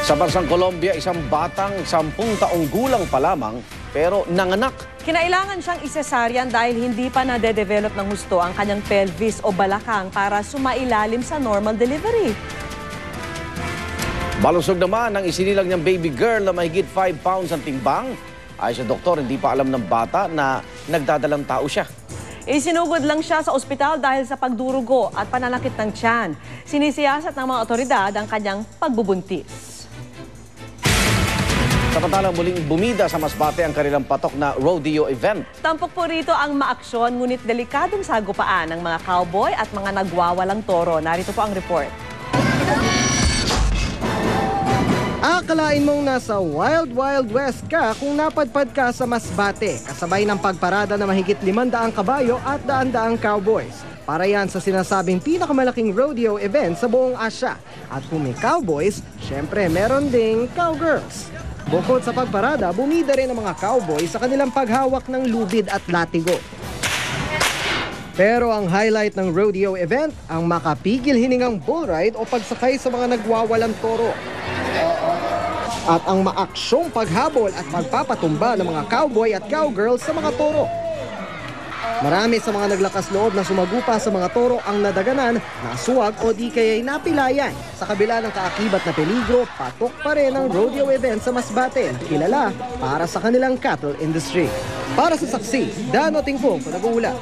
Sa bansang Colombia, isang batang 10 taong gulang pa lamang pero nanganak. Kinailangan siyang isesaryan dahil hindi pa nade-develop ng husto ang kanyang pelvis o balakang para sumailalim sa normal delivery. Malusog naman ang isinilang niyang baby girl na mahigit 5 pounds ang timbang. Ay sa doktor, hindi pa alam ng bata na nagdadalang tao siya. Isinugod lang siya sa ospital dahil sa pagdurugo at pananakit ng tiyan. Sinisiyasat ng mga otoridad ang kanyang pagbubuntis. Samantalang muling bumida sa Masbate ang kanilang patok na rodeo event. Tampok po rito ang maaksyon ngunit delikadong sagupaan ng mga cowboy at mga nagwawalang toro. Narito po ang report. Akalain mong nasa Wild Wild West ka kung napadpad ka sa Masbate, kasabay ng pagparada na mahigit 500 kabayo at daan-daang cowboys. Para yan sa sinasabing pinakamalaking rodeo event sa buong Asya. At kung may cowboys, syempre meron ding cowgirls. Bukod sa pagparada, bumida rin ang mga cowboys sa kanilang paghawak ng lubid at latigo. Pero ang highlight ng rodeo event, ang makapigil hiningang bull ride o pagsakay sa mga nagwawalang toro. At ang maaksyong paghabol at pagpapatumba ng mga cowboy at cowgirls sa mga toro. Marami sa mga naglakas loob na sumagupa sa mga toro ang nadaganan, nasuwag o di kaya'y napilayan. Sa kabila ng kaakibat na peligro, patok pa rin ang rodeo event sa Masbate, kilala para sa kanilang cattle industry. Para sa Saksi, Dano Tingpong, nag-uula.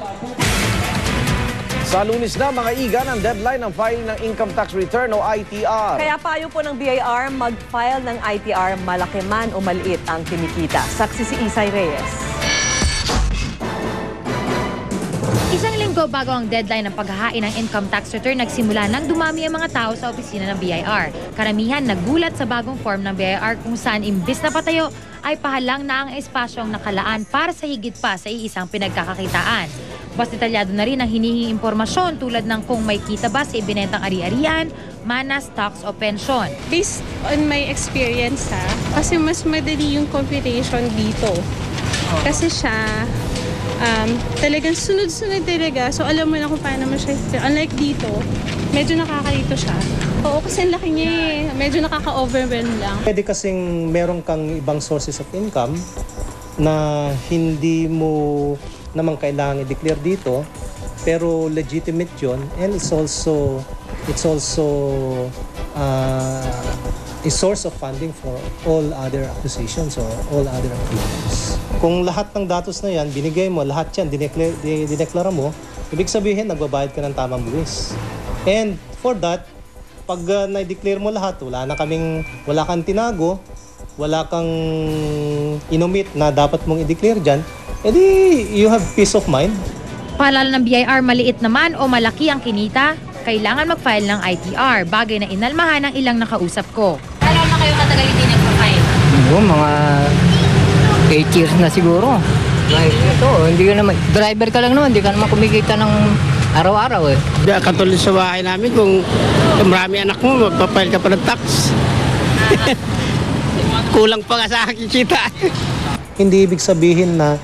Sa Lunes na, mga igan, ang deadline ng filing ng Income Tax Return o ITR. Kaya payo po ng BIR mag-file ng ITR malaki man o maliit ang kinikita. Saksi si Isay Reyes. Isang linggo bago ang deadline ng paghahain ng income tax return, nagsimula nang dumami ang mga tao sa opisina ng BIR. Karamihan nagulat sa bagong form ng BIR kung saan imbis na patayo ay pahalang na ang espasyong nakalaan para sa higit pa sa iisang pinagkakakitaan. Mas detalyado na rin ang hinihing impormasyon tulad ng kung may kita ba sa ibinentang ari-arian, mana, stocks o pensyon. Based on my experience kasi mas madali yung computation dito. Kasi siya talagang sunod-sunod talaga. So alam mo na kung paano mo siya. Unlike dito, medyo nakakalito siya. Oo, kasi ang laki niya eh. Medyo nakaka-overwhelm lang. Pwede kasing meron kang ibang sources of income na hindi mo naman kailangan i-declare dito, pero legitimate yun, and it's also a source of funding for all other acquisitions or all other activities. Kung lahat ng datos na yan, binigay mo, lahat yan, dineklara mo, ibig sabihin, nagbabayad ka ng tamang buwis. And for that, pag na-declare mo lahat, wala kang tinago, wala kang inumit na dapat mong i-declare dyan, edi you have peace of mind. Paalala ng BIR, maliit naman o malaki ang kinita, kailangan mag-file ng ITR, bagay na inalmahan ng ilang nakausap ko. Kailan na kayo katagal hindi nag-file? Mga 8 years na siguro. Ito, hindi ka naman, driver ka lang naman, hindi ka naman kumikita ng araw-araw eh. Katulad sa bahay namin, kung marami anak mo, magpapile ka pa ng tax. Kulang pa nga sa akin kita. Hindi ibig sabihin na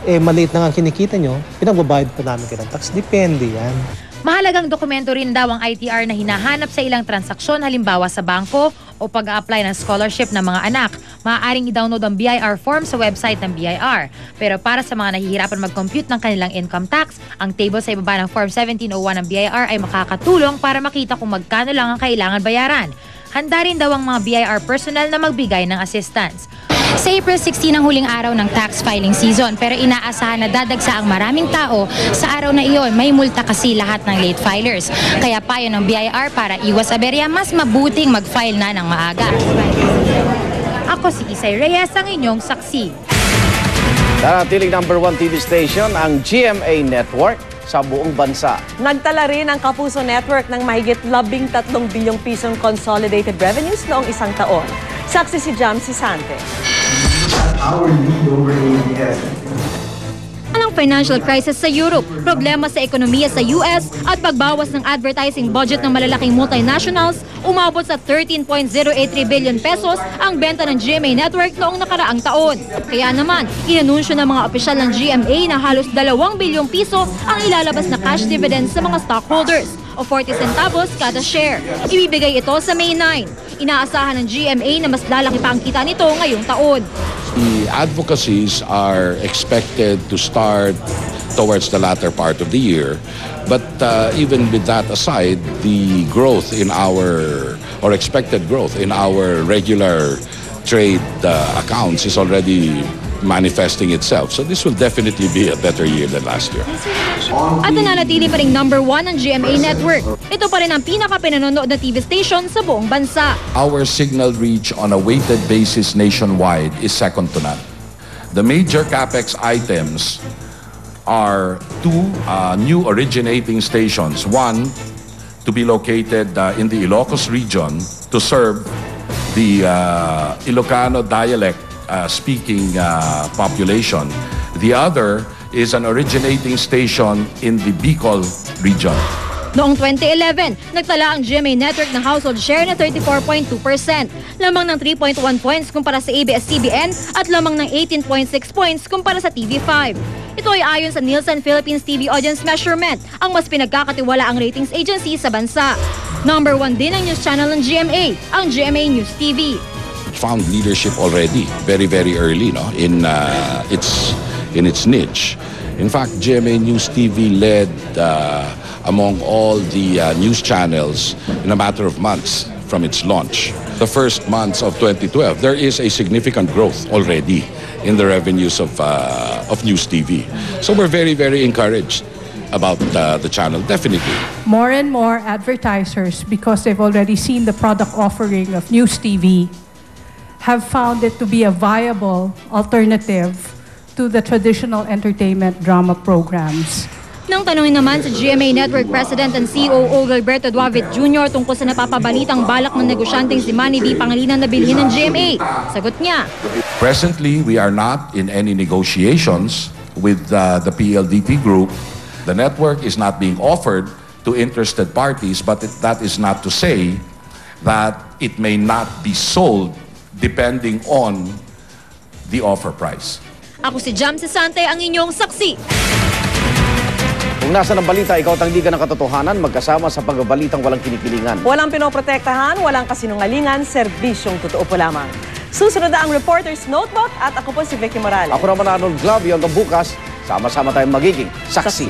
maliit na nga kinikita nyo, pinagbabayad pa namin kayo ng tax. Depende yan. Mahalagang dokumento rin daw ang ITR na hinahanap sa ilang transaksyon, halimbawa sa bangko o pag-a-apply ng scholarship ng mga anak. Maaaring i-download ang BIR form sa website ng BIR. Pero para sa mga nahihirapan mag-compute ng kanilang income tax, ang table sa ibaba ng Form 1701 ng BIR ay makakatulong para makita kung magkano lang ang kailangan bayaran. Handa rin daw ang mga BIR personnel na magbigay ng assistance. Sa April 16 ang huling araw ng tax filing season, pero inaasahan na dadagsa ang maraming tao. Sa araw na iyon, may multa kasi lahat ng late filers. Kaya payo ng BIR para iwas aberya, mas mabuting mag-file na ng maaga. Ako si Isay Reyes, ang inyong saksi. Nanatiling #1 TV station ang GMA Network sa buong bansa. Nagtala rin ang Kapuso Network ng mahigit 13 bilyong pisong consolidated revenues noong isang taon. Saksi si Jam Sisante. Our lead over ABS. Ang financial crisis sa Europe, problema sa ekonomiya sa US at pagbawas ng advertising budget ng malalaking multinationals, umabot sa 13.083 billion pesos ang benta ng GMA Network noong nakaraang taon. Kaya naman, inanunsyo ng mga opisyal ng GMA na halos 2 bilyong piso ang ilalabas na cash dividends sa mga stockholders. o 40 centavos kada share. Ibibigay ito sa May 9. Inaasahan ng GMA na mas lalaki pa ang kita nito ngayong taon. The advocacies are expected to start towards the latter part of the year. But even with that aside, the growth in or expected growth in our regular trade accounts is already manifesting itself. So this will definitely be a better year than last year. At nananatili pa rin number 1 ang GMA Network. Ito pa rin ang pinaka-pinanonood na TV station sa buong bansa. Our signal reach on a weighted basis nationwide is second to none. The major capex items are 2 new originating stations. One to be located in the Ilocos region to serve the Ilocano dialect speaking population. The other is an originating station in the Bicol region. Noong 2011, nagtala ang GMA Network ng household share na 34.2%, lamang ng 3.1 points kumpara sa ABS-CBN at lamang ng 18.6 points kumpara sa TV5. Ito ay ayon sa Nielsen Philippines TV Audience Measurement, ang mas pinagkakatiwalaang ratings agency sa bansa. Number 1 din ang news channel ng GMA, ang GMA News TV. Found leadership already very early, no, in its niche. In fact, GMA News TV led among all the news channels in a matter of months from its launch. The first months of 2012, there is a significant growth already in the revenues of News TV. So we're very encouraged about the channel, definitely. More and more advertisers, because they've already seen the product offering of News TV, have found it to be a viable alternative to the traditional entertainment drama programs. Nang tanungin naman sa GMA Network President and COO Gilberto Duavit Jr. tungkol sa napapabalitang balak ng negosyanteng si Manny D. Pangilinan na bilhin ng GMA, sagot niya. Presently, we are not in any negotiations with the PLDT group. The network is not being offered to interested parties, but that is not to say that it may not be sold depending on the offer price. Ako si Jam Sante, ang inyong saksi. Kung nasa ng balita, ikaw tangdigan ng katotohanan, magkasama sa pagbabalitang walang kinikilingan. Walang pinoprotektahan, walang kasinungalingan, serbisyong totoo po lamang. Susunod na ang Reporter's Notebook at ako po si Vicky Morales. Ako naman Arnold Glavio, hanggang bukas, sama-sama tayong magiging saksi.